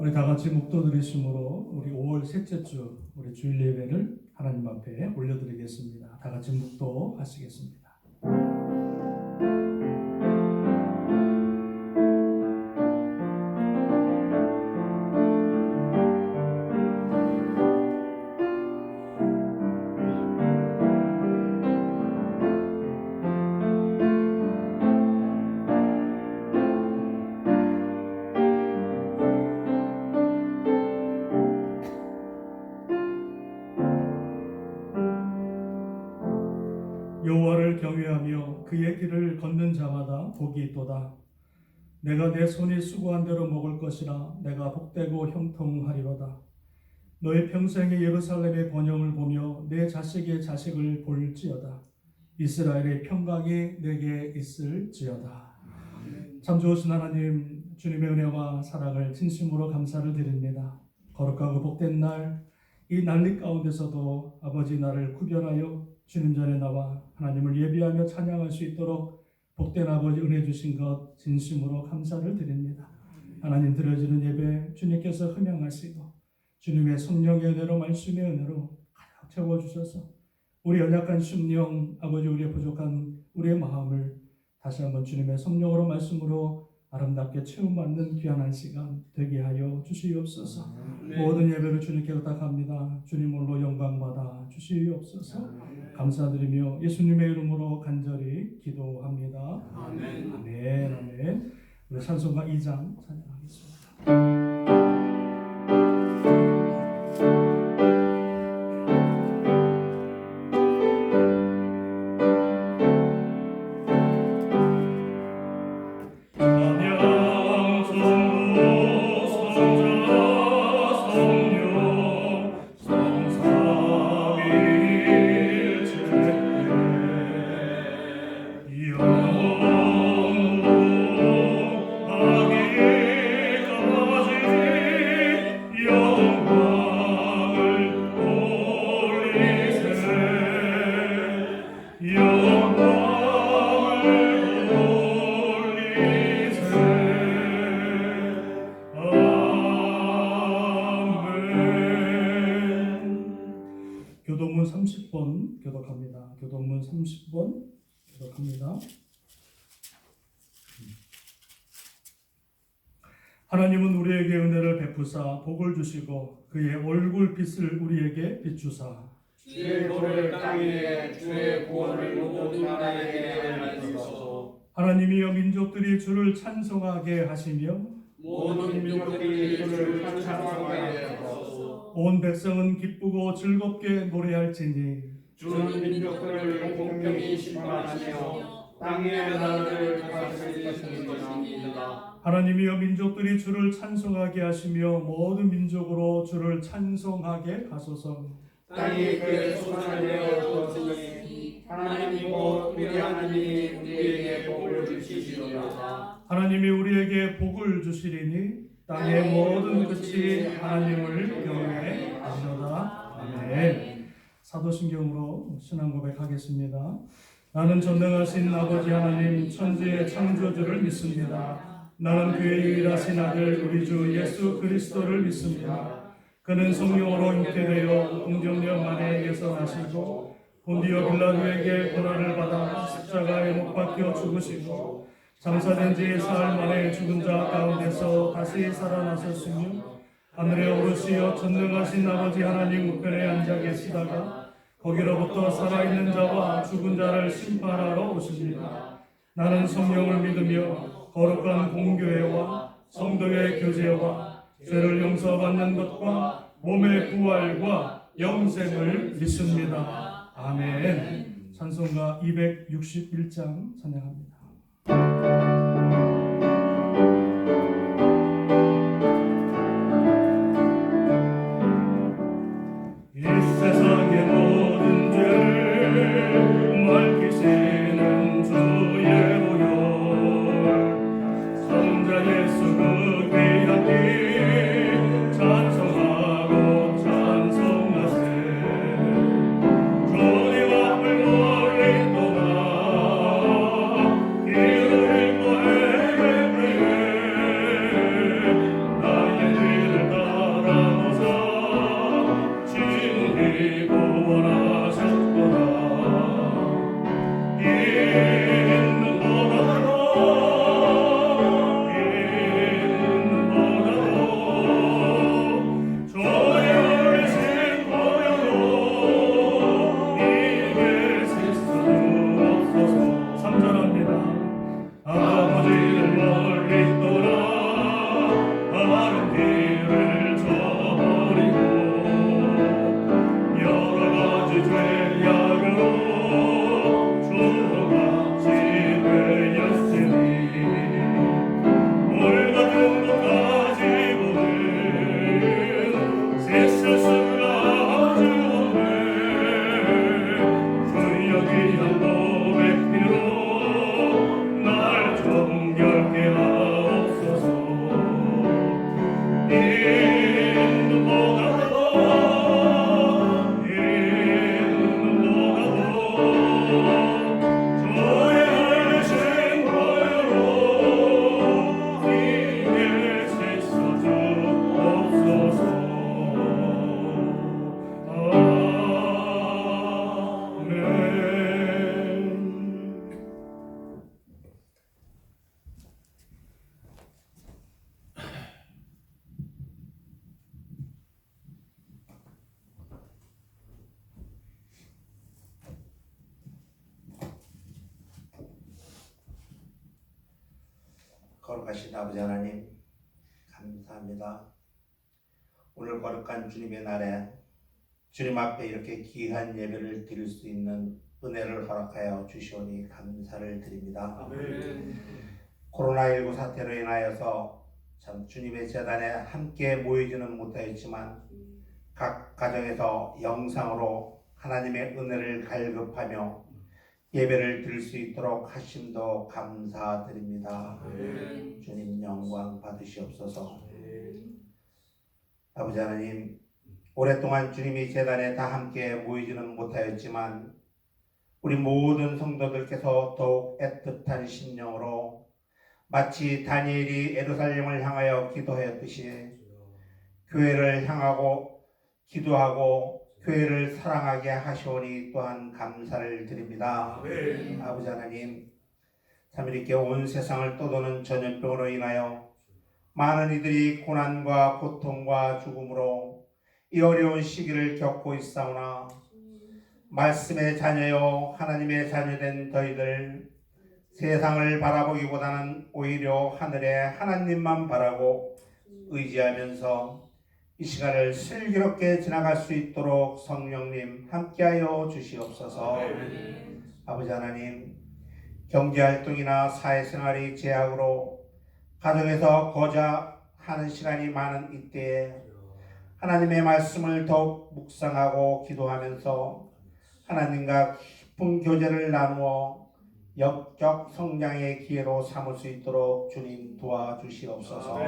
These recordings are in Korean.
우리 다 같이 묵도 드리심으로 우리 5월 셋째 주 우리 주일 예배를 하나님 앞에 올려드리겠습니다. 다 같이 묵도 하시겠습니다. 여호와를 경외하며 그의 길을 걷는 자마다 복이 있도다. 내가 내 손이 수고한 대로 먹을 것이라. 내가 복되고 형통하리로다. 너의 평생에 예루살렘의 번영을 보며 내 자식의 자식을 볼지어다. 이스라엘의 평강이 내게 있을지어다. 참 좋으신 하나님, 주님의 은혜와 사랑을 진심으로 감사를 드립니다. 거룩하고 복된 날, 이 난리 가운데서도 아버지 나를 구별하여 주님 전에 나와 하나님을 예비하며 찬양할 수 있도록 복된 아버지 은혜 주신 것 진심으로 감사를 드립니다. 하나님 드려지는 예배 주님께서 흠양하시고 주님의 성령의 은혜로 말씀의 은혜로 가득 채워주셔서 우리 연약한 심령, 아버지 우리의 부족한 우리의 마음을 다시 한번 주님의 성령으로 말씀으로 아름답게 체험받는 귀한 한 시간 되게 하여 주시옵소서. 모든 예배를 주님께 부탁합니다. 주님 홀로 영광받아 주시옵소서. 감사드리며 예수님의 이름으로 간절히 기도합니다. 아멘. 아멘. 아멘. 우리 찬송가 2장 찬양하겠습니다. 교동문 30번 교독합니다. 교동문 30번 교독합니다. 하나님은 우리에게 은혜를 베푸사 복을 주시고 그의 얼굴빛을 우리에게 비추사 주의 도를 땅에 주의 구원을 모든 나라에게 알리소서. 하나님이여 민족들이 주를 찬송하게 하시며 모든 민족들이 주를 찬송하게 하소서. 온 백성은 기쁘고 즐겁게 노래할지니 주는 민족들을 공평히 심판하시며 땅의 나라를 다스리시는 것입니다. 하나님이여 민족들이 주를 찬송하게 하시며 모든 민족으로 주를 찬송하게 하소서. 땅이 그의 손을 내어 주었으니 하나님 곧 우리 하나님이 우리에게 복을 주시리로다. 하나님이 우리에게 복을 주시리니 땅의 모든 끝이 하나님을 경외하시도다. 아멘. 사도신경으로 신앙 고백하겠습니다. 나는 전능하신 아버지 하나님 천지의 창조주를 믿습니다. 나는 그의 유일하신 아들 우리 주 예수 그리스도를 믿습니다. 그는 성령으로 잉태되어 동정녀 마리아에게서 나시고 본디오 빌라도에게 고난을 받아 십자가에 못 박혀 죽으시고 장사된 지 사흘 만에 죽은 자 가운데서 다시 살아나셨으며 하늘에 오르시어 전능하신 아버지 하나님 우편에 앉아 계시다가 거기로부터 살아있는 자와 죽은 자를 심판하러 오십니다. 나는 성령을 믿으며 거룩한 공교회와 성도의 교제와 죄를 용서받는 것과 몸의 부활과 영생을 믿습니다. 아멘. 찬송가 261장 찬양합니다. 이 세상의 모든 죄를 멀리시는 주의 보혈 성자 예수 그 귀한 피 찬송하고 찬송하세. 주님 앞을 멀리 떠나 길을 잃고 거룩하신 아버지 하나님 감사합니다. 오늘 거룩한 주님의 날에 주님 앞에 이렇게 귀한 예배를 드릴 수 있는 은혜를 허락하여 주시오니 감사를 드립니다. 아멘. 코로나19 사태로 인하여서 참 주님의 제단에 함께 모이지는 못하였지만 각 가정에서 영상으로 하나님의 은혜를 갈급하며 예배를 드릴 수 있도록 하심도 감사드립니다. 아멘. 주님 영광 받으시옵소서. 아버지 하나님, 오랫동안 주님이 제단에 다 함께 모이지는 못하였지만 우리 모든 성도들께서 더욱 애틋한 심령으로 마치 다니엘이 예루살렘을 향하여 기도하였듯이 교회를 향하고 기도하고 교회를 사랑하게 하시오니 또한 감사를 드립니다. 아멘. 아버지 하나님, 참 이렇게 온 세상을 떠도는 전염병으로 인하여 많은 이들이 고난과 고통과 죽음으로 이 어려운 시기를 겪고 있사오나 말씀의 자녀요 하나님의 자녀된 저희들 세상을 바라보기보다는 오히려 하늘의 하나님만 바라고 의지하면서 이 시간을 슬기롭게 지나갈 수 있도록 성령님 함께하여 주시옵소서. 아버지 하나님, 경제활동이나 사회생활이 제약으로 가정에서 거자하는 시간이 많은 이때에 하나님의 말씀을 더욱 묵상하고 기도하면서 하나님과 깊은 교제를 나누어 영적 성장의 기회로 삼을 수 있도록 주님 도와주시옵소서.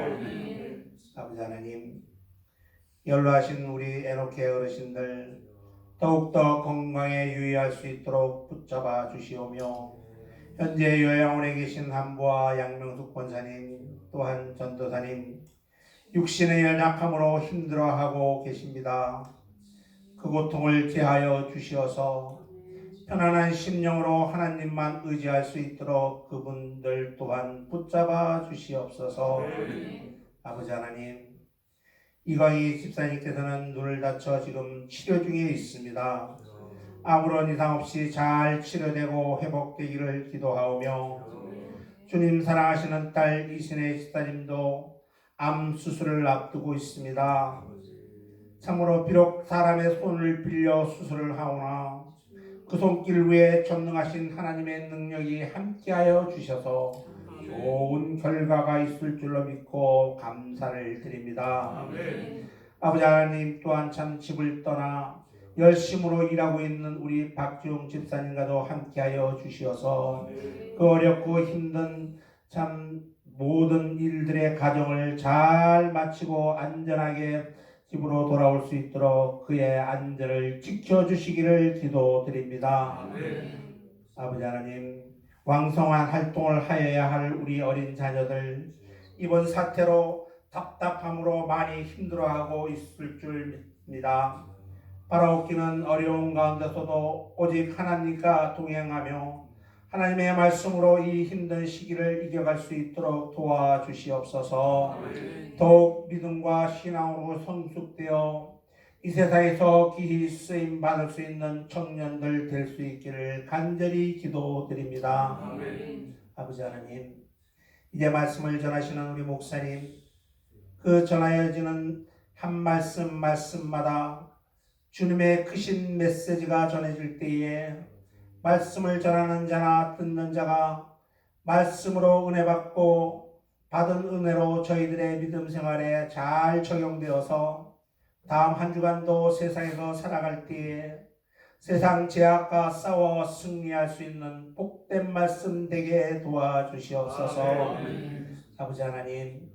아버지 하나님, 연로하신 우리 에녹의 어르신들 더욱더 건강에 유의할 수 있도록 붙잡아 주시오며 현재 요양원에 계신 한부와 양명숙 권사님 또한 전도사님 육신의 연약함으로 힘들어하고 계십니다. 그 고통을 제하여 주시어서 편안한 심령으로 하나님만 의지할 수 있도록 그분들 또한 붙잡아 주시옵소서. 아버지 하나님, 이광희 집사님께서는 눈을 다쳐 지금 치료 중에 있습니다. 아무런 이상 없이 잘 치료되고 회복되기를 기도하오며 주님 사랑하시는 딸 이신혜 집사님도 암 수술을 앞두고 있습니다. 참으로 비록 사람의 손을 빌려 수술을 하오나 그 손길 위에 전능하신 하나님의 능력이 함께하여 주셔서 좋은 결과가 있을 줄로 믿고 감사를 드립니다. 아멘. 아버지 하나님, 또한 참 집을 떠나 열심으로 일하고 있는 우리 박지웅 집사님과도 함께하여 주시어서 그 어렵고 힘든 참 모든 일들의 가정을 잘 마치고 안전하게 집으로 돌아올 수 있도록 그의 안전을 지켜주시기를 기도드립니다. 아버지 하나님, 왕성한 활동을 하여야 할 우리 어린 자녀들 이번 사태로 답답함으로 많이 힘들어하고 있을 줄 믿습니다. 바라옵기는 어려운 가운데서도 오직 하나님과 동행하며 하나님의 말씀으로 이 힘든 시기를 이겨갈 수 있도록 도와주시옵소서. 더욱 믿음과 신앙으로 성숙되어 이 세상에서 귀히 쓰임 받을 수 있는 청년들 될 수 있기를 간절히 기도드립니다. 아버지 하나님, 이제 말씀을 전하시는 우리 목사님, 그 전하여지는 한 말씀마다 주님의 크신 메시지가 전해질 때에 말씀을 전하는 자나 듣는 자가 말씀으로 은혜 받고 받은 은혜로 저희들의 믿음 생활에 잘 적용되어서 다음 한 주간도 세상에서 살아갈 때에 세상 죄악과 싸워 승리할 수 있는 복된 말씀 되게 도와주시옵소서. 아버지 하나님,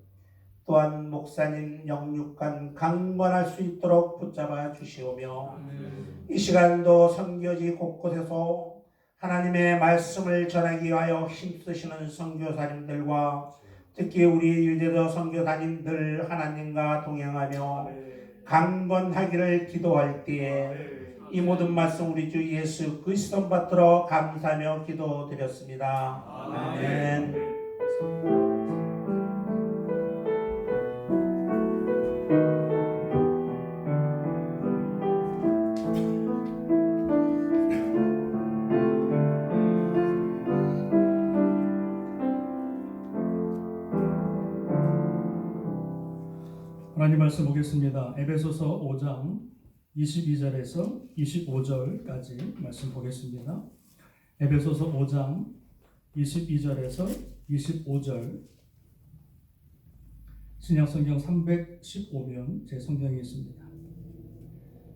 또한 목사님 영육간 강건할 수 있도록 붙잡아 주시오며 이 시간도 선교지 곳곳에서 하나님의 말씀을 전하기 위하여 힘쓰시는 선교사님들과 특히 우리 유대도 선교사님들 하나님과 동행하며 강건하기를 기도할 때에 이 모든 말씀 우리 주 예수 그리스도 받들어 감사하며 기도드렸습니다. 아멘. 하나님 말씀 보겠습니다. 에베소서 5장 22절에서 25절까지 말씀 보겠습니다. 에베소서 5장 22절에서 25절, 신약성경 315면 제 성경에 있습니다.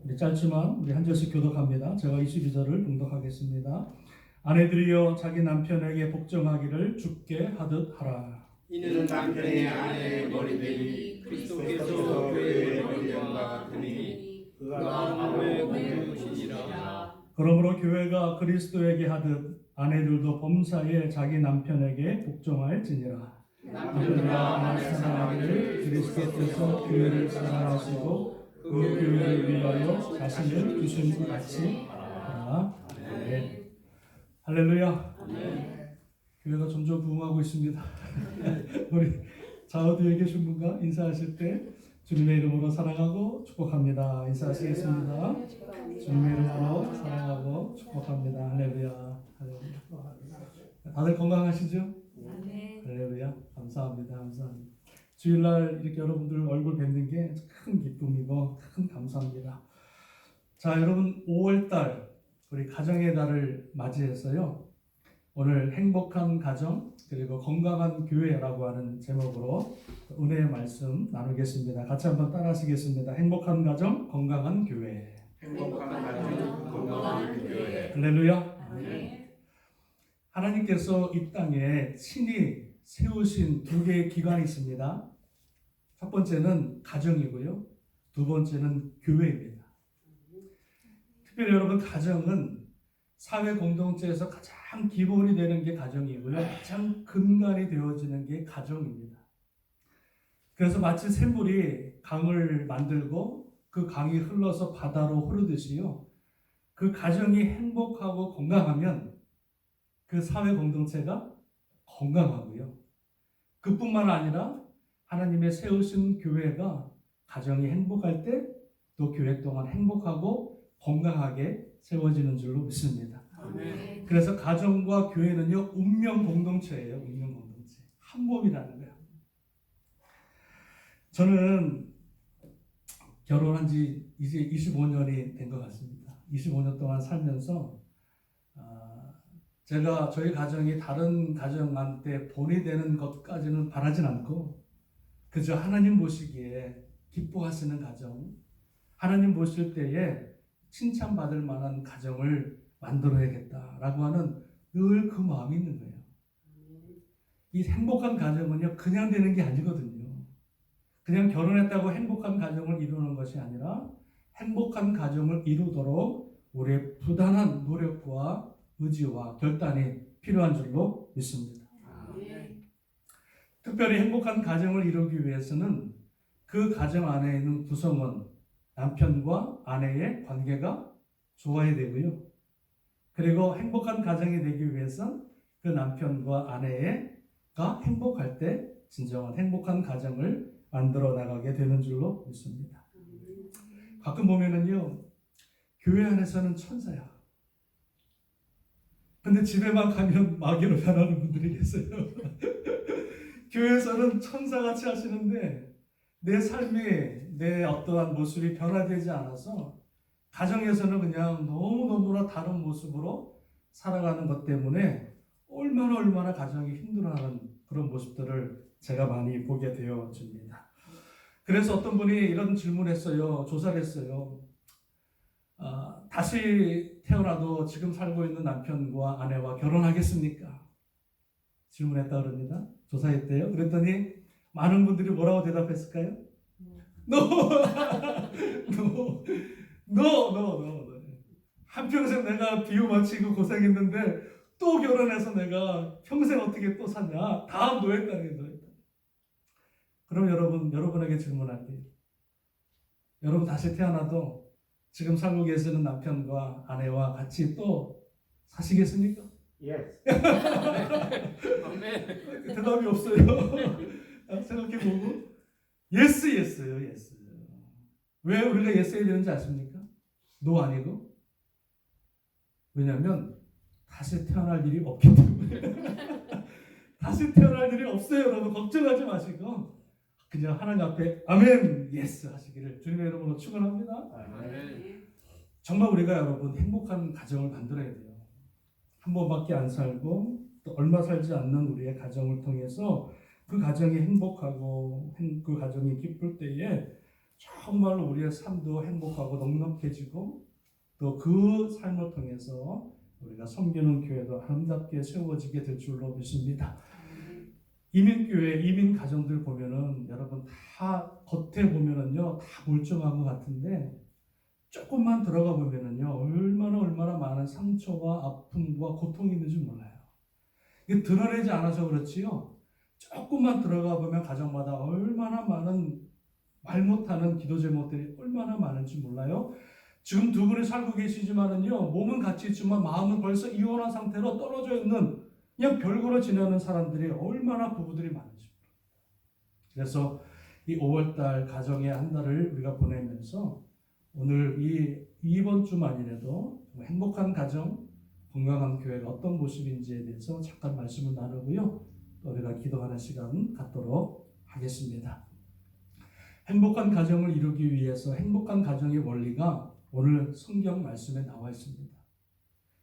우리 짧지만 우리 한 절씩 교독합니다. 제가 22절을 봉독하겠습니다. 아내들이여 자기 남편에게 복종하기를 주께 하듯 하라. 이는 남편의 아내의 머리들이 그리스도께서 교회의 머리와 같으니 그가 마음의 공주시니라. 그러므로 교회가 그리스도에게 하듯 아내들도 범사에 자기 남편에게 복종할지니라. 남편들아 아내 사랑하기를 그리스도께서 교회를 사랑하시고 그 교회를 위하여 자신을 주신 것 같이 하라. 아멘. 할렐루야. 교회가 점점 부흥하고 있습니다. 우리 좌우뒤에 계신 분과 인사하실 때 주님의 이름으로 사랑하고 축복합니다. 인사하시겠습니다. 주님의 이름으로 사랑하고 축복합니다. 할렐루야. 할렐루야. 다들 건강하시죠? 할렐루야. 감사합니다. 감사합니다. 주일날 이렇게 여러분들 얼굴 뵙는 게 큰 기쁨이고 큰 감사합니다. 자, 여러분 5월달 우리 가정의 달을 맞이해서요. 오늘 행복한 가정 그리고 건강한 교회라고 하는 제목으로 은혜의 말씀 나누겠습니다. 같이 한번 따라하시겠습니다. 행복한 가정, 건강한 교회. 행복한 가정, 건강한 교회. 할렐루야. 하나님께서 이 땅에 친히 세우신 두 개의 기관이 있습니다. 첫 번째는 가정이고요. 두 번째는 교회입니다. 특별히 여러분 가정은 사회 공동체에서 가장 기본이 되는 게 가정이고요. 가장 근간이 되어지는 게 가정입니다. 그래서 마치 샘물이 강을 만들고 그 강이 흘러서 바다로 흐르듯이요. 그 가정이 행복하고 건강하면 그 사회 공동체가 건강하고요. 그뿐만 아니라 하나님의 세우신 교회가 가정이 행복할 때 또 교회 동안 행복하고 건강하게 세워지는 줄로 믿습니다. 아멘. 그래서 가정과 교회는요 운명 공동체예요. 운명 공동체. 한 몸이라는 거예요. 저는 결혼한 지 이제 25년이 된 것 같습니다. 25년 동안 살면서 제가 저희 가정이 다른 가정한테 본이 되는 것까지는 바라진 않고 그저 하나님 보시기에 기뻐하시는 가정, 하나님 보실 때에 칭찬받을 만한 가정을 만들어야겠다라고 하는 늘 그 마음이 있는 거예요. 이 행복한 가정은요 그냥 되는 게 아니거든요. 그냥 결혼했다고 행복한 가정을 이루는 것이 아니라 행복한 가정을 이루도록 우리의 부단한 노력과 의지와 결단이 필요한 줄로 믿습니다. 특별히 행복한 가정을 이루기 위해서는 그 가정 안에 있는 구성원, 남편과 아내의 관계가 좋아야 되고요. 그리고 행복한 가정이 되기 위해서는 그 남편과 아내가 행복할 때 진정한 행복한 가정을 만들어 나가게 되는 줄로 믿습니다. 가끔 보면은요, 교회 안에서는 천사야. 근데 집에만 가면 마귀로 변하는 분들이 계세요. 교회에서는 천사같이 하시는데 내 삶이 내 어떠한 모습이 변화되지 않아서 가정에서는 그냥 너무너무나 다른 모습으로 살아가는 것 때문에 얼마나 가정이 힘들어하는 그런 모습들을 제가 많이 보게 되어집니다. 그래서 어떤 분이 이런 질문을 했어요. 조사를 했어요. 다시 태어나도 지금 살고 있는 남편과 아내와 결혼하겠습니까? 질문했다 그럽니다. 조사했대요. 그랬더니 많은 분들이 뭐라고 대답했을까요? No. 한평생 내가 비유 마치고 고생했는데 또 결혼해서 내가 평생 어떻게 또 사냐? 다 노예땅이죠. 그럼 여러분에게 질문할게요. 여러분 다시 태어나도 지금 살고 계시는 남편과 아내와 같이 또 사시겠습니까? Yes. 대답이 없어요. 생각해보고 예스예요. 왜 우리가 예스 해야 되는지 아십니까? 노 아니고. 왜냐하면 다시 태어날 일이 없기 때문에. 다시 태어날 일이 없어요. 여러분 걱정하지 마시고 그냥 하나님 앞에 아멘 예스 하시기를 주님의 이름으로 축원합니다. 정말 우리가 여러분 행복한 가정을 만들어야 돼요. 한 번밖에 안 살고 또 얼마 살지 않는 우리의 가정을 통해서 그 가정이 행복하고 그 가정이 기쁠 때에 정말로 우리의 삶도 행복하고 넉넉해지고 또 그 삶을 통해서 우리가 섬기는 교회도 아름답게 세워지게 될 줄로 믿습니다. 이민교회, 이민 가정들 보면은 여러분 다 겉에 보면은요 다 멀쩡한 것 같은데 조금만 들어가 보면은요 얼마나 많은 상처와 아픔과 고통이 있는지 몰라요. 이게 드러내지 않아서 그렇지요. 조금만 들어가 보면 가정마다 얼마나 많은 말 못하는 기도 제목들이 얼마나 많은지 몰라요. 지금 두 분이 살고 계시지만은요 몸은 같이 있지만 마음은 벌써 이혼한 상태로 떨어져 있는 그냥 별거로 지내는 사람들이 얼마나 부부들이 많은지. 그래서 이 5월달 가정의 한 달을 우리가 보내면서 오늘 이번 주만이라도 행복한 가정, 건강한 교회가 어떤 모습인지에 대해서 잠깐 말씀을 나누고요. 또 우리가 기도하는 시간 갖도록 하겠습니다. 행복한 가정을 이루기 위해서 행복한 가정의 원리가 오늘 성경 말씀에 나와 있습니다.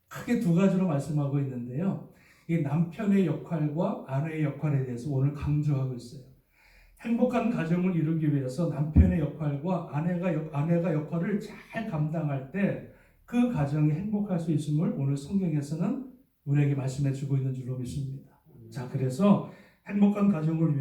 크게 두 가지로 말씀하고 있는데요. 이 남편의 역할과 아내의 역할에 대해서 오늘 강조하고 있어요. 행복한 가정을 이루기 위해서 남편의 역할과 아내가 역할을 잘 감당할 때 그 가정이 행복할 수 있음을 오늘 성경에서는 우리에게 말씀해 주고 있는 줄로 믿습니다. 자, 그래서 행복한 가정을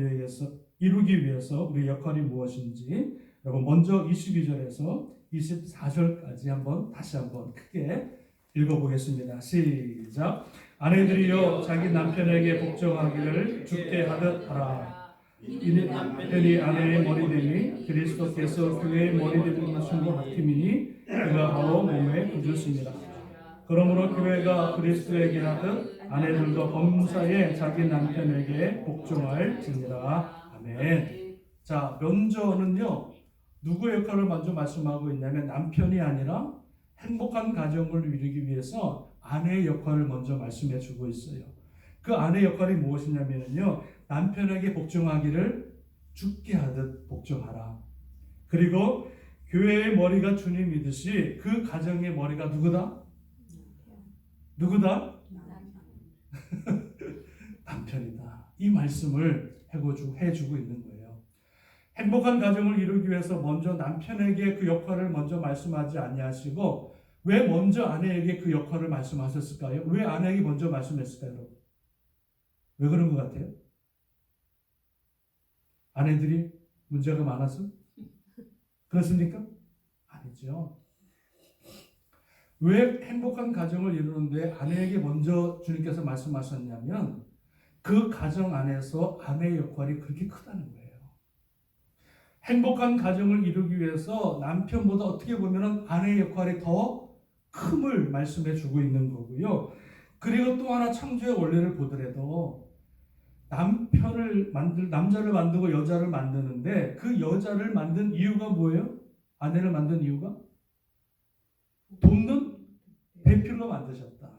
이루기 위해서 우리 역할이 무엇인지 여러분 먼저 22절에서 24절까지 다시 한번 크게 읽어보겠습니다. 시작. 아내들이여 자기 남편에게 복종하기를 주께 하듯 하라. 이는 남편이 아내의 머리됨이 그리스도께서 교회의 머리됨인 것과 같음이니 그가 바로 몸의 구주십니다. 그러므로 교회가 그리스도에게 하듯 아내들도 범사에 자기 남편에게 복종할지니라. 아멘. 자, 먼저는요 누구의 역할을 먼저 말씀하고 있냐면 남편이 아니라 행복한 가정을 이루기 위해서 아내의 역할을 먼저 말씀해 주고 있어요. 그 아내의 역할이 무엇이냐면요 남편에게 복종하기를 주께 하듯 복종하라. 그리고 교회의 머리가 주님이듯이 그 가정의 머리가 누구다? 남편이다. 이 말씀을 해주고 있는 거예요. 행복한 가정을 이루기 위해서 먼저 남편에게 그 역할을 먼저 말씀하지 아니하시고 왜 먼저 아내에게 그 역할을 말씀하셨을까요? 왜 아내에게 먼저 말씀했을까요? 왜 그런 것 같아요? 아내들이 문제가 많아서? 그렇습니까? 아니죠. 왜 행복한 가정을 이루는데 아내에게 먼저 주님께서 말씀하셨냐면 그 가정 안에서 아내의 역할이 그렇게 크다는 거예요. 행복한 가정을 이루기 위해서 남편보다 어떻게 보면 아내의 역할이 더 큼을 말씀해 주고 있는 거고요. 그리고 또 하나 창조의 원리를 보더라도 남자를 만들고 여자를 만드는데 그 여자를 만든 이유가 뭐예요? 아내를 만든 이유가? 돕는 배필로 만드셨다.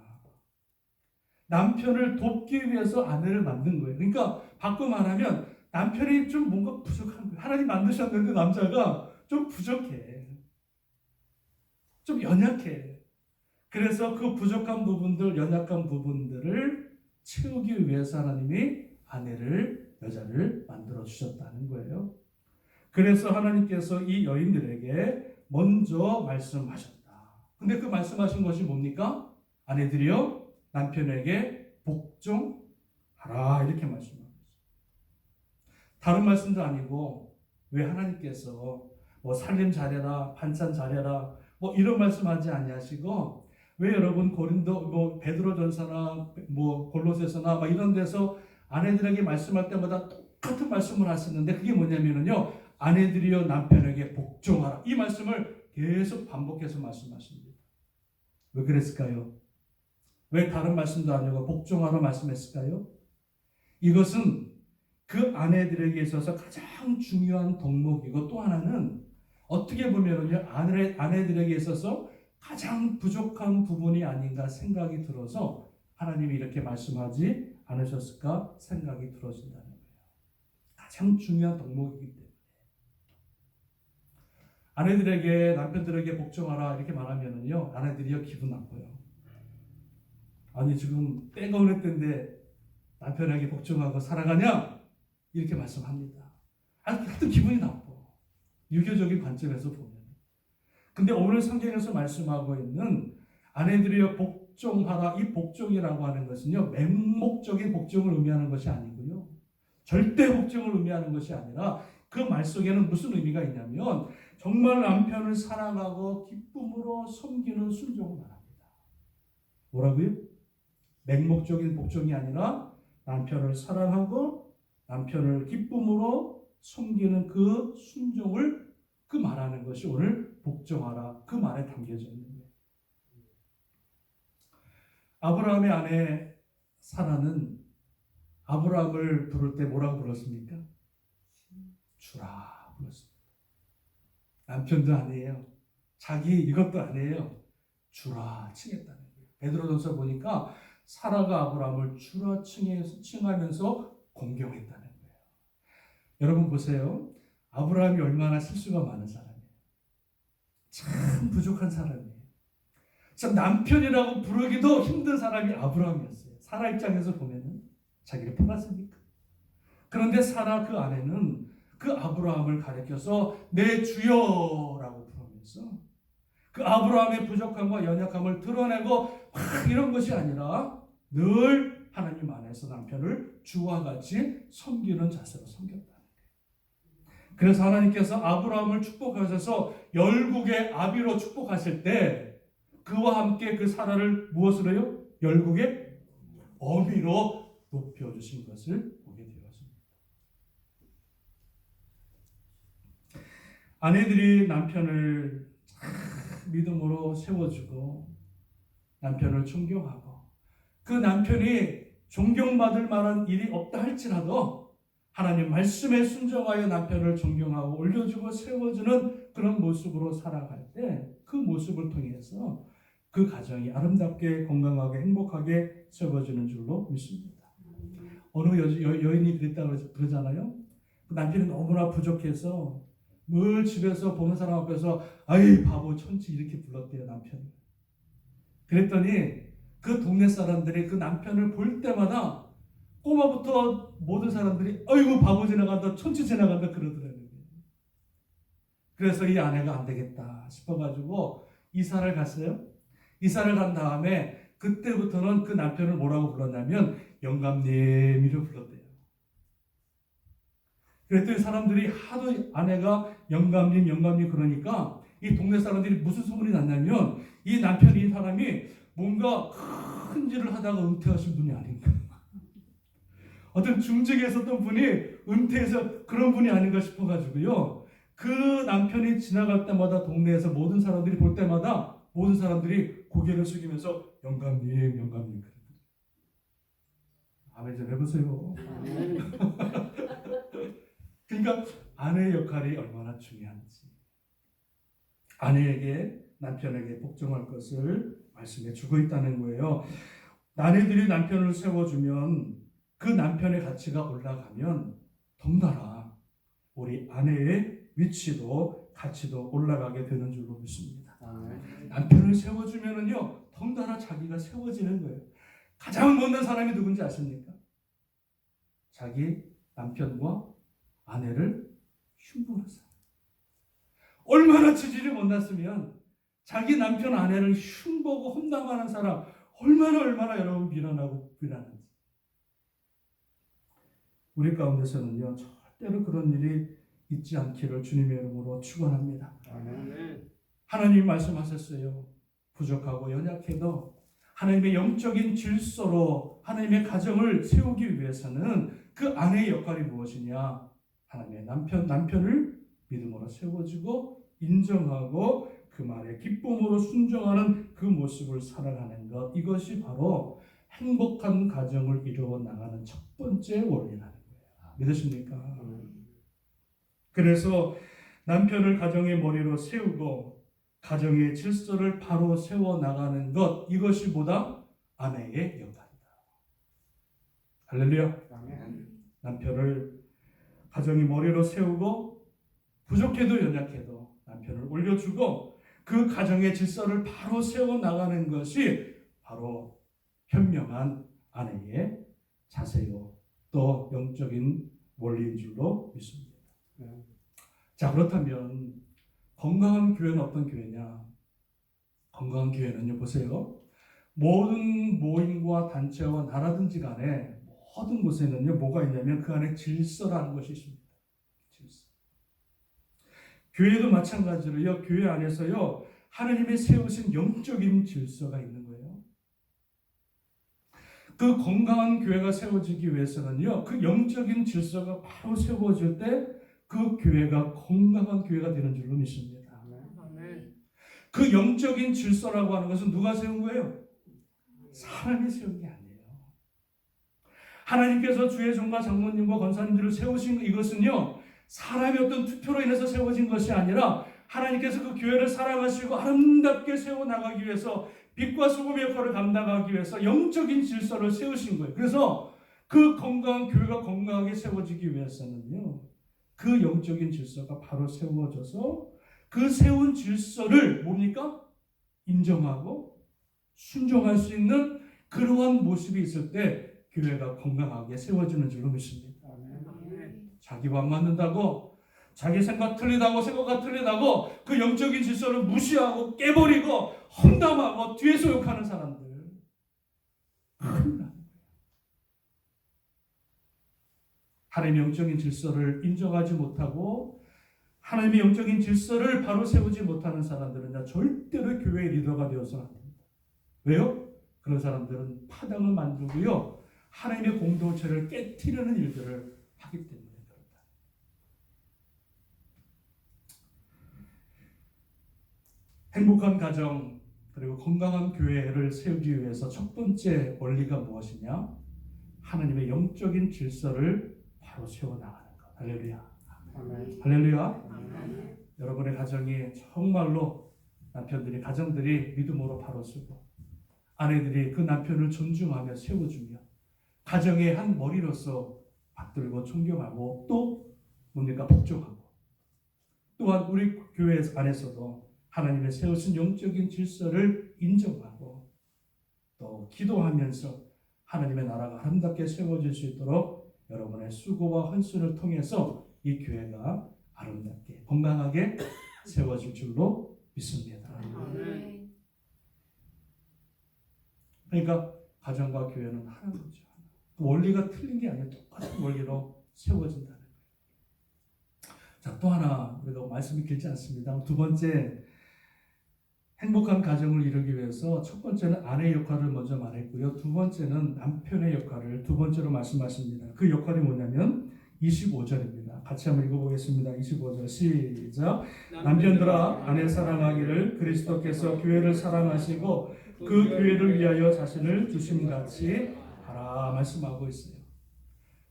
남편을 돕기 위해서 아내를 만든 거예요. 그러니까 바꿔 말하면 남편이 좀 뭔가 부족한 거예요. 하나님 만드셨는데 남자가 좀 부족해. 좀 연약해. 그래서 그 부족한 부분들, 연약한 부분들을 채우기 위해서 하나님이 여자를 만들어 주셨다는 거예요. 그래서 하나님께서 이 여인들에게 먼저 말씀하셨다. 근데 그 말씀하신 것이 뭡니까? 아내들이여 남편에게 복종하라 이렇게 말씀하고 있어요. 다른 말씀도 아니고 왜 하나님께서 살림 잘해라, 반찬 잘해라 이런 말씀하지 아니하시고 왜 여러분 고린도 베드로전서나 골로새서나 이런 데서 아내들에게 말씀할 때마다 똑같은 말씀을 하시는데 그게 뭐냐면요 아내들이여 남편에게 복종하라 이 말씀을 계속 반복해서 말씀하십니다. 왜 그랬을까요? 왜 다른 말씀도 아니고 복종하라 말씀했을까요? 이것은 그 아내들에게 있어서 가장 중요한 덕목이고 또 하나는 어떻게 보면은요 아내들에게 있어서 가장 부족한 부분이 아닌가 생각이 들어서 하나님이 이렇게 말씀하지 않으셨을까 생각이 들어진다는 거예요. 가장 중요한 덕목이기 때문에 아내들에게 남편들에게 복종하라 이렇게 말하면은요 아내들이요 기분 나빠요. 아니 지금 때가 어느 때인데 남편에게 복종하고 살아가냐 이렇게 말씀합니다. 하여튼 기분이 나빠. 유교적인 관점에서 보면. 근데 오늘 성경에서 말씀하고 있는 아내들이여 복종하라 이 복종이라고 하는 것은요 맹목적인 복종을 의미하는 것이 아니고요 절대 복종을 의미하는 것이 아니라 그 말 속에는 무슨 의미가 있냐면 정말 남편을 사랑하고 기쁨으로 섬기는 순종을 말합니다. 뭐라고요? 맹목적인 복종이 아니라 남편을 사랑하고 남편을 기쁨으로 섬기는 그 순종을 그 말하는 것이 오늘 복종하라 그 말에 담겨져 있는 거예요. 아브라함의 아내 사라는 아브라함을 부를 때 뭐라고 불렀습니까? 주라 불렀습니다. 남편도 아니에요. 자기 이것도 아니에요. 주라 칭했다는 거예요. 베드로전서 보니까 사라가 아브라함을 주라 칭하면서 공경했다는 거예요. 여러분 보세요. 아브라함이 얼마나 실수가 많은 사람이에요. 참 부족한 사람이에요. 참 남편이라고 부르기도 힘든 사람이 아브라함이었어요. 사라 입장에서 보면은 자기를 팔았으니까. 그런데 사라 그 아내는 그 아브라함을 가리켜서 내 주여라고 부르면서 그 아브라함의 부족함과 연약함을 드러내고 막 이런 것이 아니라 늘 하나님 안에서 남편을 주와 같이 섬기는 자세로 섬겼다는 거예요. 그래서 하나님께서 아브라함을 축복하셔서 열국의 아비로 축복하실 때 그와 함께 그 사라를 무엇으로 해요? 열국의 어미로 높여주신 것을 보게 되었습니다. 아내들이 남편을 믿음으로 세워주고 남편을 존경하고 그 남편이 존경받을 만한 일이 없다 할지라도 하나님 말씀에 순종하여 남편을 존경하고 올려주고 세워주는 그런 모습으로 살아갈 때 그 모습을 통해서 그 가정이 아름답게 건강하게 행복하게 세워지는 줄로 믿습니다. 어느 여인이 그랬다고 그러잖아요. 그 남편이 너무나 부족해서 늘 집에서 보는 사람 앞에서 아이 바보 천치 이렇게 불렀대요 남편이. 그랬더니 그 동네 사람들이 그 남편을 볼 때마다 꼬마부터 모든 사람들이 아이고 바보 지나간다 천치 지나간다 그러더라고요. 그래서 이 아내가 안 되겠다 싶어가지고 이사를 갔어요. 이사를 간 다음에 그때부터는 그 남편을 뭐라고 불렀냐면 영감님이라고 불렀대요. 그랬더니 사람들이 하도 아내가 영감님 그러니까 이 동네 사람들이 무슨 소문이 났냐면 이 남편이 이 사람이 뭔가 큰 일을 하다가 은퇴하신 분이 아닌가. 어떤 중직에 있었던 분이 은퇴해서 그런 분이 아닌가 싶어가지고요. 그 남편이 지나갈 때마다 동네에서 모든 사람들이 볼 때마다 모든 사람들이 고개를 숙이면서 영감님 그러더라고요. 아멘 좀 해보세요. 그러니까 아내의 역할이 얼마나 중요한지 아내에게 남편에게 복종할 것을 말씀해 주고 있다는 거예요. 아내들이 남편을 세워주면 그 남편의 가치가 올라가면 덩달아 우리 아내의 위치도 가치도 올라가게 되는 줄로 믿습니다. 남편을 세워주면은요 덩달아 자기가 세워지는 거예요. 가장 못난 사람이 누군지 아십니까? 자기 남편과 아내를 흉보는 사람. 얼마나 지질이 못났으면 자기 남편 아내를 흉보고 험담하는 사람 얼마나 여러분 비난하고 비난하는지. 우리 가운데서는요 절대로 그런 일이 있지 않기를 주님의 이름으로 축원합니다. 하나님 말씀하셨어요. 부족하고 연약해도 하나님의 영적인 질서로 하나님의 가정을 세우기 위해서는 그 아내의 역할이 무엇이냐? 하나님의 남편을 믿음으로 세워주고 인정하고 그 말에 기쁨으로 순종하는 그 모습을 살아가는 것, 이것이 바로 행복한 가정을 이루어 나가는 첫 번째 원리라는 거예요. 믿으십니까? 그래서 남편을 가정의 머리로 세우고 가정의 질서를 바로 세워 나가는 것, 이것이 보다 아내의 역할이다. 할렐루야. 남편을 가정이 머리로 세우고 부족해도 연약해도 남편을 올려주고 그 가정의 질서를 바로 세워나가는 것이 바로 현명한 아내의 자세요. 또 영적인 원리인 줄로 믿습니다. 자, 그렇다면 건강한 교회는 어떤 교회냐? 건강한 교회는요, 보세요. 모든 모임과 단체와 나라든지 간에 모든 곳에는요, 뭐가 있냐면 그 안에 질서라는 것이 있습니다. 질서. 교회도 마찬가지로요, 교회 안에서요, 하나님이 세우신 영적인 질서가 있는 거예요. 그 건강한 교회가 세워지기 위해서는요, 그 영적인 질서가 바로 세워질 때 그 교회가 건강한 교회가 되는 줄로 믿습니다. 그 영적인 질서라고 하는 것은 누가 세운 거예요? 사람이 세운 게 아니에요. 하나님께서 주의 종과 장로님과 권사님들을 세우신 이것은요, 사람의 어떤 투표로 인해서 세워진 것이 아니라 하나님께서 그 교회를 사랑하시고 아름답게 세워나가기 위해서 빛과 소금의 역할을 감당하기 위해서 영적인 질서를 세우신 거예요. 그래서 그 건강한 교회가 건강하게 세워지기 위해서는요, 그 영적인 질서가 바로 세워져서 그 세운 질서를 뭡니까? 인정하고 순종할 수 있는 그러한 모습이 있을 때 교회가 건강하게 세워지는 줄로 믿습니다. 자기와 안 맞는다고, 자기 생각 틀리다고, 생각가 틀리다고 그 영적인 질서를 무시하고 깨버리고 험담하고 뒤에서 욕하는 사람들, 하나님의 영적인 질서를 인정하지 못하고 하나님의 영적인 질서를 바로 세우지 못하는 사람들은 절대로 교회의 리더가 되어서는 안 됩니다. 왜요? 그런 사람들은 파당을 만들고요, 하나님의 공동체를 깨트리는 일들을 하기 때문에 그렇다. 행복한 가정 그리고 건강한 교회를 세우기 위해서 첫 번째 원리가 무엇이냐? 하나님의 영적인 질서를 바로 세워나가는 것. 할렐루야. 할렐루야. 여러분의 가정이 정말로 남편들이, 가정들이 믿음으로 바로 서고 아내들이 그 남편을 존중하며 세워주며 가정의 한 머리로서 받들고 존경하고 또 뭡니까? 복종하고, 또한 우리 교회 안에서도 하나님의 세우신 영적인 질서를 인정하고 또 기도하면서 하나님의 나라가 아름답게 세워질 수 있도록 여러분의 수고와 헌신을 통해서 이 교회가 아름답게 건강하게 세워질 줄로 믿습니다. 그러니까 가정과 교회는 하나인 거죠. 원리가 틀린 게 아니라 똑같은 원리로 세워진다는 거예요. 자, 또 하나, 우리가 말씀이 길지 않습니다. 두 번째, 행복한 가정을 이루기 위해서 첫 번째는 아내의 역할을 먼저 말했고요. 두 번째는 남편의 역할을 두 번째로 말씀하십니다. 그 역할이 뭐냐면 25절입니다. 같이 한번 읽어보겠습니다. 25절 시작. 남편들아 아내 사랑하기를 그리스도께서 교회를 사랑하시고 그 교회를 위하여 자신을 주심같이 하라 말씀하고 있어요.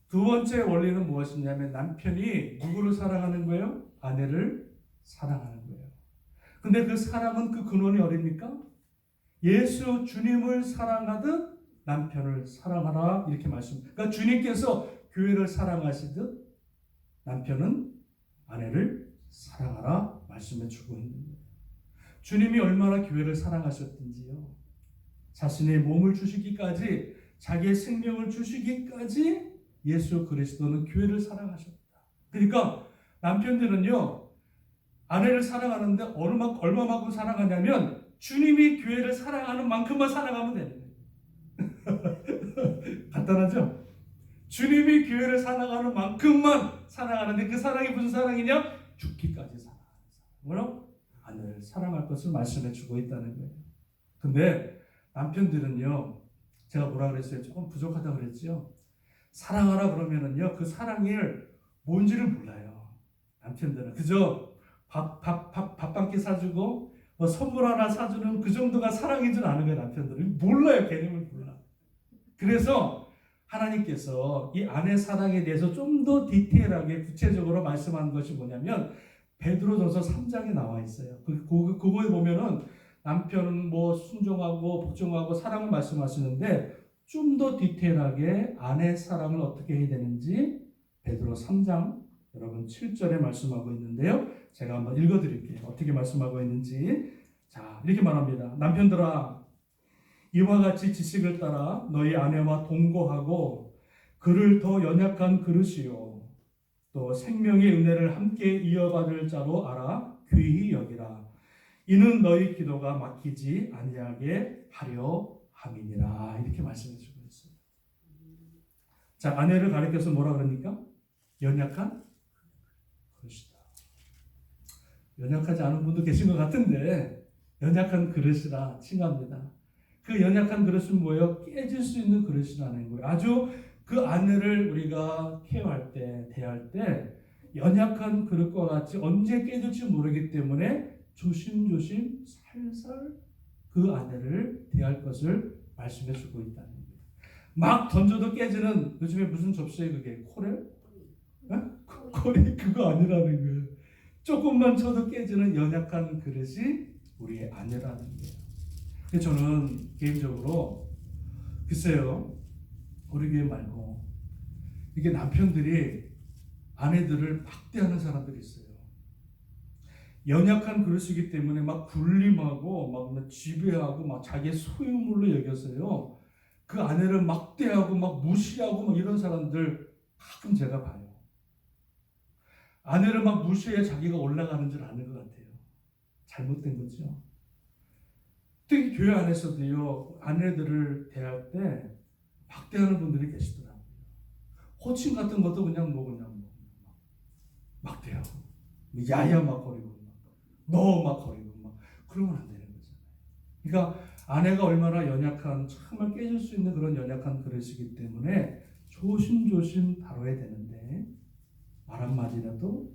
두 번째 원리는 무엇이냐면 남편이 누구를 사랑하는 거예요? 아내를 사랑하는 거예요. 근데 그 사랑은 그 근원이 어딥니까? 예수 주님을 사랑하듯 남편을 사랑하라 이렇게 말씀. 그러니까 주님께서 교회를 사랑하시듯 남편은 아내를 사랑하라 말씀해 주고 있는 거예요. 주님이 얼마나 교회를 사랑하셨든지요, 자신의 몸을 주시기까지, 자기의 생명을 주시기까지 예수 그리스도는 교회를 사랑하셨다. 그러니까 남편들은요, 아내를 사랑하는데 얼마만큼 사랑하냐면 주님이 교회를 사랑하는 만큼만 사랑하면 되는 거예요. 간단하죠? 주님이 교회를 사랑하는 만큼만 사랑하는데 그 사랑이 무슨 사랑이냐? 죽기까지 사랑하는 사랑으로 아내를 사랑할 것을 말씀해 주고 있다는 거예요. 근데 남편들은요, 제가 뭐라 그랬어요? 조금 부족하다고 그랬죠? 사랑하라 그러면은요, 그 사랑을 뭔지를 몰라요. 남편들은 그저 밥 한 끼 사주고 뭐 선물 하나 사주는 그 정도가 사랑인 줄 아는 거예요. 남편들은 몰라요. 개념을 몰라. 그래서 하나님께서 이 아내 사랑에 대해서 좀 더 디테일하게 구체적으로 말씀한 것이 뭐냐면 베드로전서 3장에 나와 있어요. 그거에 보면은 남편은 뭐 순종하고 복종하고 사랑을 말씀하시는데 좀 더 디테일하게 아내 사랑을 어떻게 해야 되는지 베드로 3장 여러분 7절에 말씀하고 있는데요. 제가 한번 읽어드릴게요. 어떻게 말씀하고 있는지. 자, 이렇게 말합니다. 남편들아, 이와 같이 지식을 따라 너희 아내와 동거하고 그를 더 연약한 그릇이요 또 생명의 은혜를 함께 이어받을 자로 알아 귀히 여기라. 이는 너희 기도가 막히지 아니하게 하려 함이니라. 이렇게 말씀해 주고 있어요. 자, 아내를 가리켜서 뭐라 그러니까? 연약한 그릇이다. 연약하지 않은 분도 계신 것 같은데 연약한 그릇이라 칭합니다. 그 연약한 그릇은 뭐예요? 깨질 수 있는 그릇이라는 거예요. 아주 그 아내를 우리가 케어할 때, 대할 때 연약한 그릇과 같이 언제 깨질지 모르기 때문에 조심조심 살살 그 아내를 대할 것을 말씀해 주고 있다는 거예요. 막 던져도 깨지는 요즘에 무슨 접시에 그게 코레? 코레 그거 아니라는 거예요. 조금만 쳐도 깨지는 연약한 그릇이 우리의 아내라는 거예요. 그래서 저는 개인적으로 글쎄요. 우리 교회 말고 이게 남편들이 아내들을 막대하는 사람들이 있어요. 연약한 그릇이기 때문에 막 군림하고 막 지배하고 막 자기의 소유물로 여겨서요. 그 아내를 막대하고 막 무시하고 막 이런 사람들 가끔 제가 봐요. 아내를 막 무시해 자기가 올라가는 줄 아는 것 같아요. 잘못된 거죠. 특히 교회 안에서도요. 아내들을 대할 때 막대하는 분들이 계시더라고요. 호칭 같은 것도 그냥 막대하고 야야 막 거리고 너 막 거리고 막 그러면 안 되는 거잖아요. 그러니까 아내가 얼마나 연약한 정말 깨질 수 있는 그런 연약한 그릇이기 때문에 조심조심 다뤄야 되는데 말 한마디라도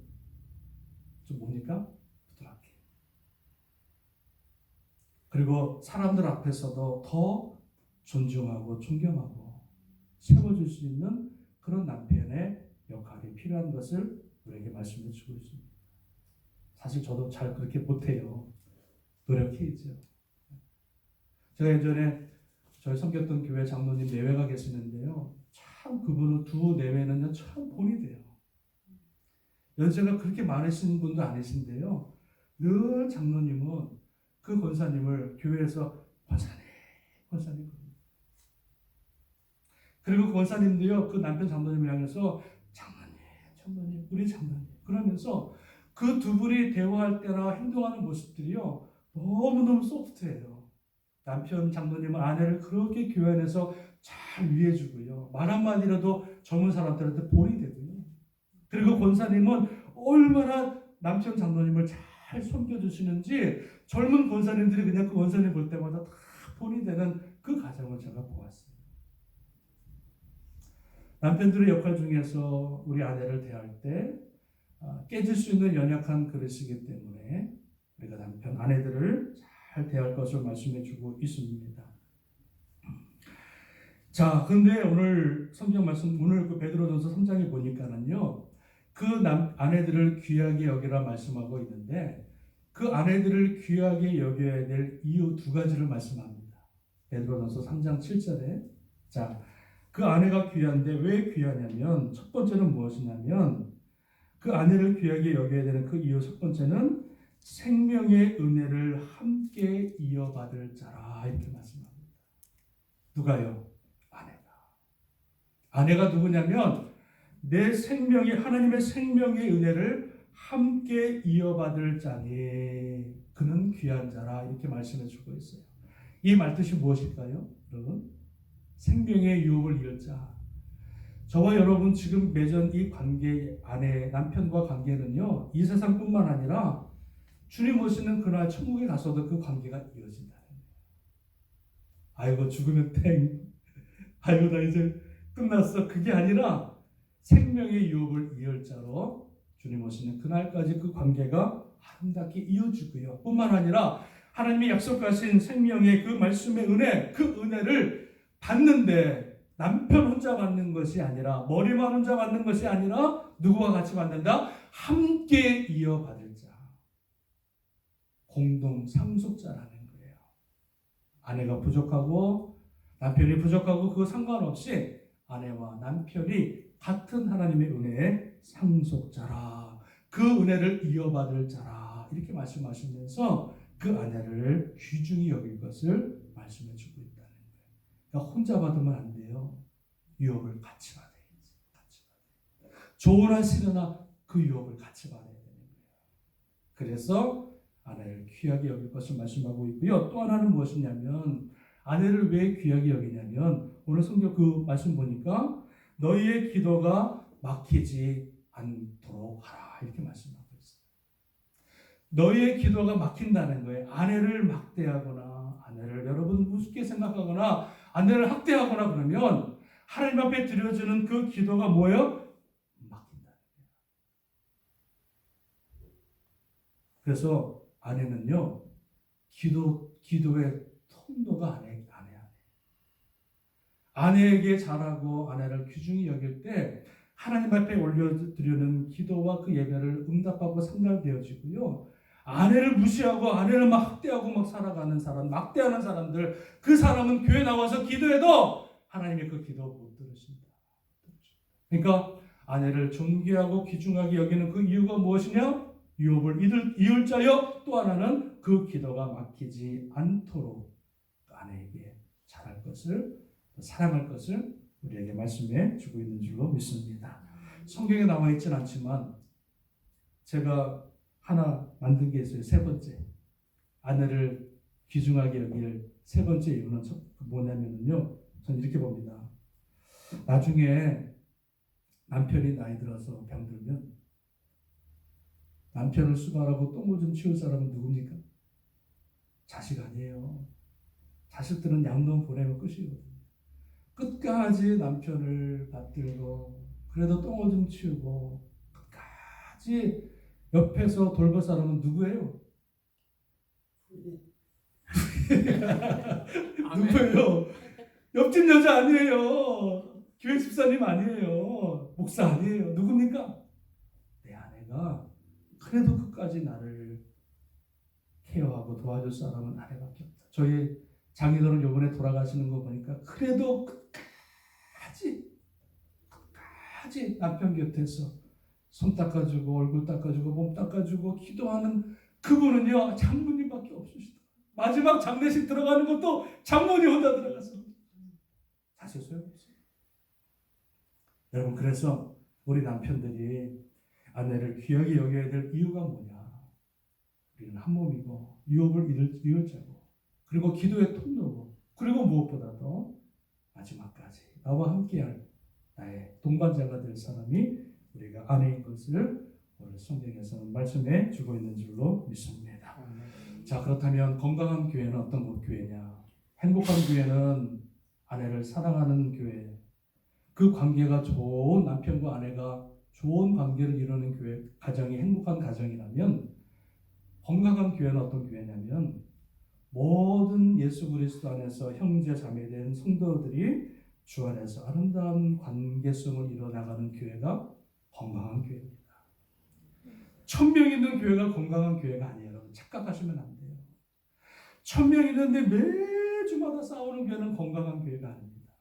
좀 뭡니까? 부드럽게. 그리고 사람들 앞에서도 더 존중하고 존경하고 세워줄 수 있는 그런 남편의 역할이 필요한 것을 우리에게 말씀해 주고 있습니다. 사실 저도 잘 그렇게 못해요. 노력해야죠. 제가 예전에 저희 섬겼던 교회 장로님 내외가 계시는데요. 참 그분은 두 내외는요 참 본이 돼요. 연세가 그렇게 많으신 분도 아니신데요. 늘 장로님은 그 권사님을 교회에서 권사님. 그리고 권사님도요 그 남편 장로님을 향해서 장로님, 우리 장로님 그러면서 그 두 분이 대화할 때나 행동하는 모습들이요 너무너무 소프트해요. 남편 장로님은 아내를 그렇게 교회 안에서 잘 위해주고요. 말 한마디라도 젊은 사람들한테 본이 되고요. 그리고 권사님은 얼마나 남편 장로님을 잘 섬겨주시는지 젊은 권사님들이 그냥 그 권사님 볼 때마다 다 본이 되는 그 가정을 제가 보았어요. 남편들의 역할 중에서 우리 아내를 대할 때 깨질 수 있는 연약한 그릇이기 때문에 우리가 남편, 아내들을 잘 대할 것을 말씀해 주고 있습니다. 자, 근데 오늘 성경 말씀, 오늘 그 베드로전서 3장에 보니까는요, 그 아내들을 귀하게 여기라 말씀하고 있는데, 그 아내들을 귀하게 여겨야 될 이유 두 가지를 말씀합니다. 베드로전서 3장 7절에. 자, 그 아내가 귀한데 왜 귀하냐면, 첫 번째는 무엇이냐면, 그 아내를 귀하게 여겨야 되는 그 이유 첫 번째는 생명의 은혜를 함께 이어받을 자라 이렇게 말씀합니다. 누가요? 아내가 누구냐면 내 생명이 하나님의 생명의 은혜를 함께 이어받을 자니 그는 귀한 자라 이렇게 말씀해 주고 있어요. 이 말뜻이 무엇일까요? 여러분 생명의 유업을 이을 자. 저와 여러분 지금 맺은 이 관계 아내 남편과 관계는요 이 세상뿐만 아니라 주님 오시는 그날 천국에 가서도 그 관계가 이어진다는 거예요. 아이고 죽으면 땡. 아이고 나 이제 끝났어. 그게 아니라 생명의 유업을 이을 자로 주님 오시는 그날까지 그 관계가 아름답게 이어지고요. 뿐만 아니라 하나님이 약속하신 생명의 그 말씀의 은혜, 그 은혜를 받는데 남편 혼자 받는 것이 아니라 머리만 혼자 받는 것이 아니라 누구와 같이 받는다? 함께 이어받을 자. 공동 상속자라는 거예요. 아내가 부족하고 남편이 부족하고 그거 상관없이 아내와 남편이 같은 하나님의 은혜에 상속자라, 그 은혜를 이어받을 자라, 이렇게 말씀하시면서 그 아내를 귀중히 여길 것을 말씀해 주고 있다는 거예요. 그러니까 혼자 받으면 안 돼요. 유업을 같이 받아야지. 같이 받아야. 좋으나 싫으나 그 유업을 같이 받아야 되는 거예요. 그래서 아내를 귀하게 여길 것을 말씀하고 있고요. 또 하나는 무엇이냐면, 아내를 왜 귀하게 여기냐면, 오늘 성경 그 말씀 보니까 너희의 기도가 막히지 않도록 하라, 이렇게 말씀하고 있어요. 너희의 기도가 막힌다는 거예요. 아내를 막대하거나, 아내를 여러분 우습게 생각하거나, 아내를 학대하거나 그러면 하나님 앞에 드려지는 그 기도가 뭐예요? 막힌다는 거예요. 그래서 아내는요, 기도의 통로가 아내에게 잘하고 아내를 귀중히 여길 때 하나님 앞에 올려드리는 기도와 그 예배를 응답하고 상달되어지고요. 아내를 무시하고 아내를 막 학대하고 막 살아가는 사람, 막대하는 사람들, 그 사람은 교회 나와서 기도해도 하나님의 그 기도 못 들으신다. 그러니까 아내를 존귀하고 귀중하게 여기는 그 이유가 무엇이냐? 유업을 이을 자여, 또 하나는 그 기도가 막히지 않도록 아내에게 잘할 것을, 사랑할 것을 우리에게 말씀해 주고 있는 줄로 믿습니다. 성경에 나와 있지는 않지만 제가 하나 만든 게 있어요. 세 번째, 아내를 귀중하게 여길 세 번째 이유는 뭐냐면요, 저는 이렇게 봅니다. 나중에 남편이 나이 들어서 병들면 남편을 수발하고 똥을 좀 치울 사람은 누굽니까? 자식 아니에요. 자식들은 양돈 보내면 끝이거든요. 끝까지 남편을 받들고 그래도 똥을 좀 치우고 끝까지 옆에서 돌볼 사람은 누구예요? 누구예요? 옆집 여자 아니에요. 교회 집사님 아니에요. 목사 아니에요. 누굽니까? 내 아내가 그래도 끝까지 나를 케어하고 도와줄 사람은 아내밖에 없다. 저희 장인어른 요번에 돌아가시는 거 보니까 그래도 끝까지 남편 곁에서 손 닦아주고 얼굴 닦아주고 몸 닦아주고 기도하는 그분은요, 장모님밖에 없으시다. 마지막 장례식 들어가는 것도 장모님 혼자 들어가서 사실 소용없어요. 여러분, 그래서 우리 남편들이 아내를 귀하게 여겨야 될 이유가 뭐냐? 우리는 한 몸이고 유업을 이을 자고, 그리고 기도의 통로고, 그리고 무엇보다도 마지막까지 나와 함께할 나의 동반자가 될 사람이 우리가 아내인 것을 오늘 성경에서는 말씀해 주고 있는 줄로 믿습니다. 자, 그렇다면 건강한 교회는 어떤 교회냐? 행복한 교회는 아내를 사랑하는 교회, 그 관계가 좋은 남편과 아내가 좋은 관계를 이루는 교회, 가정이 행복한 가정이라면, 건강한 교회는 어떤 교회냐면 모든 예수 그리스도 안에서 형제 자매된 성도들이 주 안에서 아름다운 관계성을 이뤄나가는 교회가 건강한 교회입니다. 1000명 있는 교회가 건강한 교회가 아니에요. 여러분, 착각하시면 안 돼요. 1000명 있는데 매주마다 싸우는 교회는 건강한 교회가 아닙니다.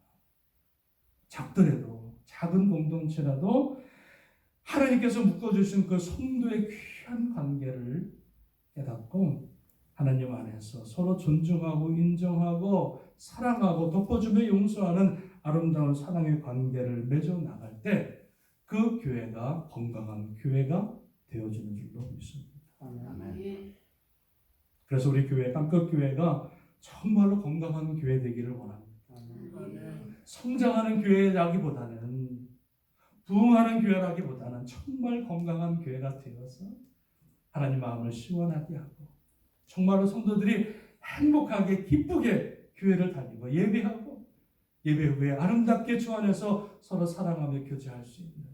작더라도, 작은 공동체라도 하나님께서 묶어주신 그 성도의 귀한 관계를 깨닫고 하나님 안에서 서로 존중하고 인정하고 사랑하고 덮어주며 용서하는 아름다운 사랑의 관계를 맺어 나갈 때 그 교회가 건강한 교회가 되어지는 줄로 믿습니다. 아멘. 그래서 우리 교회, 땅끝교회가 정말로 건강한 교회 되기를 원합니다. 아멘. 성장하는 교회라기보다는, 부흥하는 교회라기보다는 정말 건강한 교회가 되어서 하나님 마음을 시원하게 하고 정말로 성도들이 행복하게 기쁘게 교회를 다니고 예배하고 예배 후에 아름답게 주 안에서 서로 사랑하며 교제할 수 있는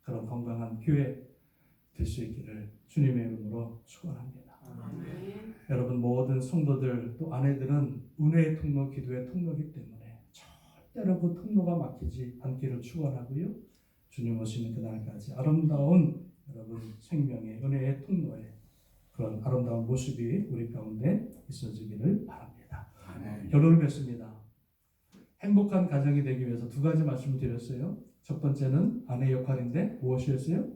그런 건강한 교회 될 수 있기를 주님의 이름으로 축원합니다. 아멘. 여러분, 모든 성도들 또 아내들은 은혜의 통로, 기도의 통로이기 때문에 절대로 그 통로가 막히지 않기를 축원하고요. 주님 오시는 그날까지 아름다운 여러분 생명의 은혜의 통로에 그런 아름다운 모습이 우리 가운데 있어지기를 바랍니다. 결론을 맺습니다. 행복한 가정이 되기 위해서 두 가지 말씀을 드렸어요. 첫 번째는 아내 역할인데 무엇이었어요?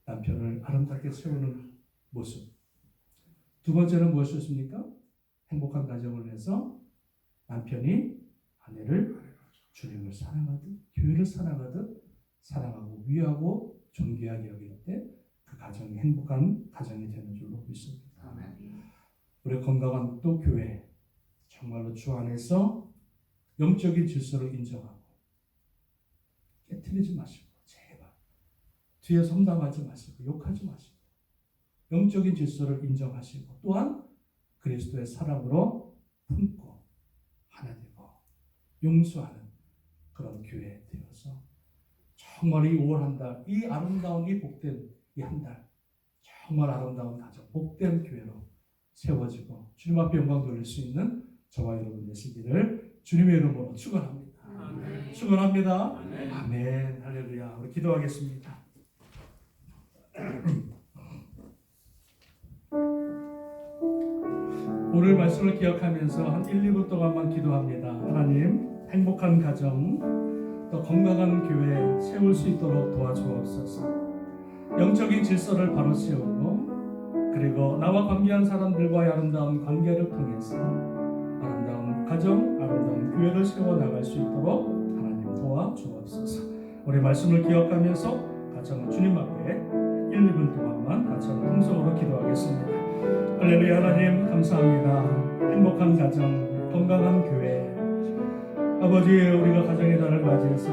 남편을 아름답게 세우는 모습. 두 번째는 무엇이었습니까? 행복한 가정을 위해서 남편이 아내를 주님을 사랑하듯 교회를 사랑하듯 사랑하고 위하고 존귀하게 여길 때 그 가정이 행복한 가정이 되는 줄로 믿습니다. 우리 건강한 또 교회, 정말로 주 안에서 영적인 질서를 인정하고 깨트리지 마시고 제발 뒤에서 험담하지 마시고 욕하지 마시고 영적인 질서를 인정하시고 또한 그리스도의 사랑으로 품고 하나 되고 용서하는 그런 교회 되어서 정말 이 5월 한 달, 이 아름다운 이 복된 이 한 달, 정말 아름다운 가정, 복된 교회로 세워지고 주님 앞에 영광 돌릴 수 있는 저와 여러분 되시기를 주님의 이름으로 축원합니다. 아멘. 축원합니다. 아멘. 아멘. 할렐루야. 우리 기도하겠습니다. 오늘 말씀을 기억하면서 한 1, 2분 동안만 기도합니다. 하나님, 행복한 가정, 또 건강한 교회 세울 수 있도록 도와주옵소서. 영적인 질서를 바로 세우고 그리고 나와 관계한 사람들과의 아름다운 관계를 통해서 아름다운 가정, 아름다운 교회를 세워나갈 수 있도록 하나님 도와주옵소서. 우리 말씀을 기억하면서 가정은 주님 앞에 1, 2분 동안만 같이 통성으로 기도하겠습니다. 할렐루야. 하나님 감사합니다. 행복한 가정, 건강한 교회, 아버지 우리가 가정의 달을 맞이해서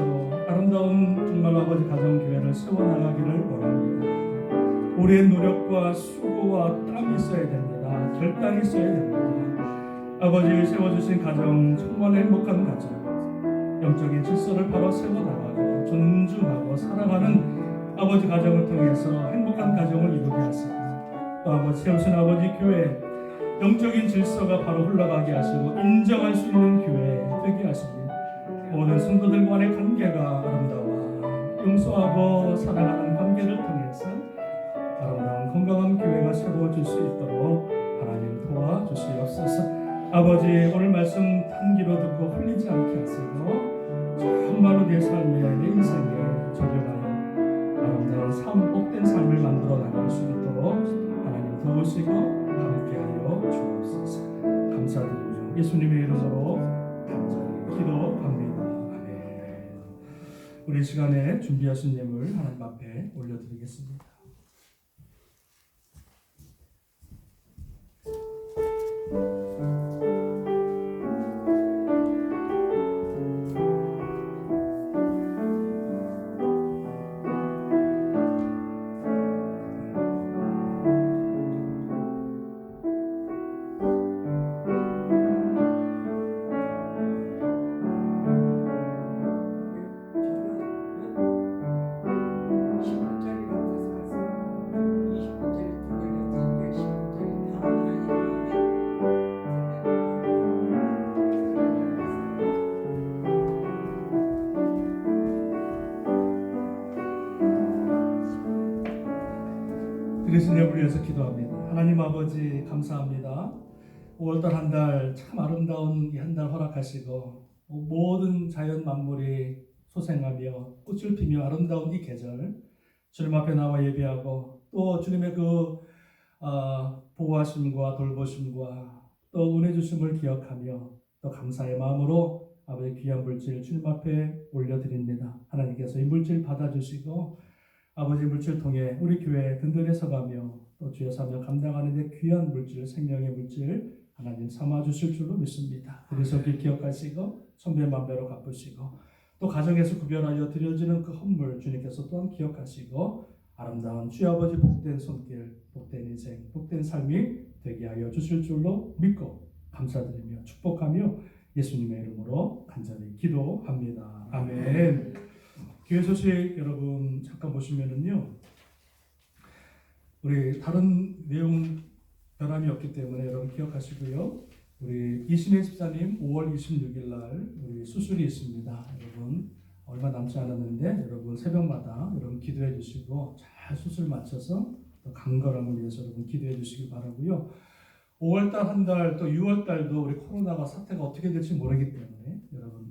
아름다운 정말 아버지 가정교회를 세워나가기를 원합니다. 우리의 노력과 수고와 땀이 있어야 됩니다. 결단이 있어야 됩니다. 아버지 세워주신 가정 정말 행복한 가정, 영적인 질서를 바로 세워나가고 존중하고 사랑하는 아버지 가정을 통해서 행복한 가정을 이루게 하시고 또 아버지 세우신 아버지 교회 영적인 질서가 바로 흘러가게 하시고 인정할 수 있는 교회 되게 하십니다. 모든 성도들 간의 관계가 아름다워 용서하고 사랑하는 관계를 통해서 아름다운 건강한 교회가 세워질 수 있도록 하나님 도와주시옵소서. 아버지 오늘 말씀 단기로 듣고 흘리지 않게 하시고 정말로 내 삶에 내 인생에 적용하는 아름다운 삶, 복된 삶을 만들어 나갈 수 있도록 하나님 도우시고 함께하여 주옵소서. 감사드리며 예수님의 이름으로 간절히 기도합니다. 아멘. 우리 시간에 준비하신 예물 하나님 앞에 올려드리겠습니다. 드리신 예물을 위해서 기도합니다. 하나님 아버지 감사합니다. 5월달 한 달 참 아름다운 이 한 달 허락하시고 모든 자연 만물이 소생하며 꽃을 피며 아름다운 이 계절 주님 앞에 나와 예배하고 또 주님의 그 보호하심과 돌보심과 또 은혜 주심을 기억하며 또 감사의 마음으로 아버지 귀한 물질 주님 앞에 올려드립니다. 하나님께서 이 물질 받아주시고 아버지 물질 통해 우리 교회 든든히 서가며 또 주의 사명 감당하는 데 귀한 물질, 생명의 물질 하나님 삼아 주실 줄로 믿습니다. 그래서 기억하시고 천배만배로 갚으시고 또 가정에서 구별하여 드려지는 그 헌물 주님께서 또한 기억하시고 아름다운 주의 아버지 복된 손길, 복된 인생, 복된 삶이 되게 하여 주실 줄로 믿고 감사드리며 축복하며 예수님의 이름으로 간절히 기도합니다. 아멘. 교회 소식 여러분 잠깐 보시면은요, 우리 다른 내용 변함이 없기 때문에 여러분 기억하시고요. 우리 이신혜 집사님 5월 26일 날 우리 수술이 있습니다. 여러분 얼마 남지 않았는데 여러분 새벽마다 여러분 기도해 주시고 잘 수술 마쳐서 또 강건함을 위해서 여러분 기도해 주시기 바라고요. 5월달 한 달 또 6월달도 우리 코로나가 사태가 어떻게 될지 모르기 때문에 여러분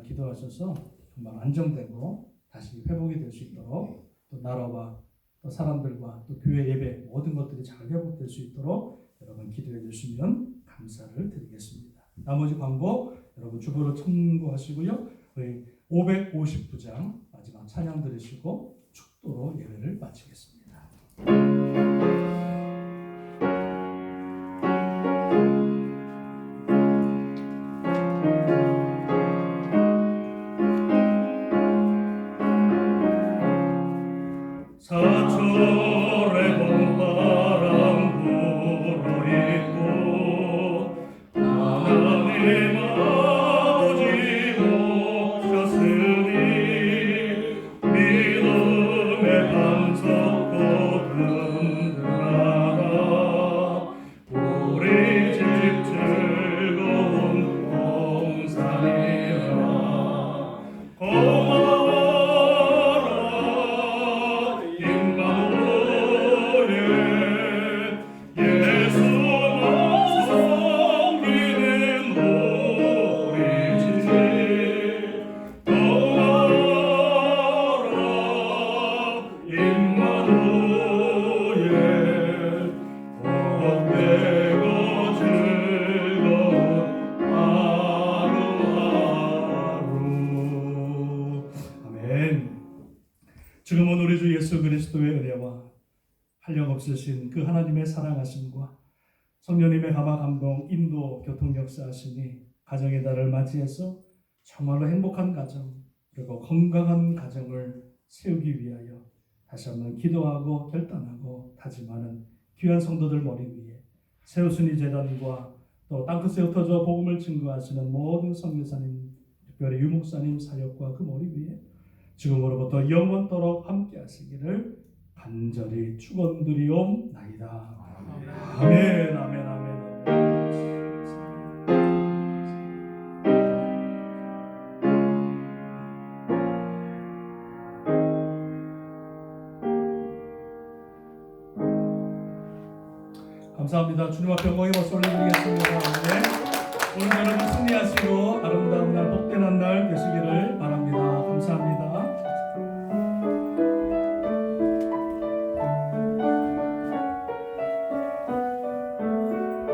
기도하셔서 정말 안정되고 다시 회복이 될 수 있도록 또 나라와 또 사람들과 또 교회 예배 모든 것들이 잘 회복될 수 있도록 여러분 기도해 주시면 감사를 드리겠습니다. 나머지 광고 여러분 주보로 참고하시고요. 저희 559장 마지막 찬양 들으시고 축도로 예배를 마치겠습니다. 사철의 봄바람 불어 있고 하나님 아버지 오셨으니 믿음의 반석도 든든하다 우리 집 즐거운 봉사니라 지금은 우리 주 예수 그리스도의 은혜와 한량없으신 그 하나님의 사랑하심과 성령님의 감화 감동 인도 교통 역사하시니 가정의 달을 맞이해서 정말로 행복한 가정 그리고 건강한 가정을 세우기 위하여 다시 한번 기도하고 결단하고 다짐하는 귀한 성도들 머리 위에 세우순이 재단과 또 땅끝에 흩어져 복음을 증거하시는 모든 선교사님 특별히 유목사님 사역과 그 머리 위에 지금으로부터 영원토록 함께 하시기를 간절히 축원드리옵나이다. 아멘, 아멘, 아멘, 감사합니다. 주님 앞에 영광의 박수 올려드리겠습니다. 아멘. 오늘 여러분 승리하시고 아름다운 날 복된 한 날 되시기를 바랍니다.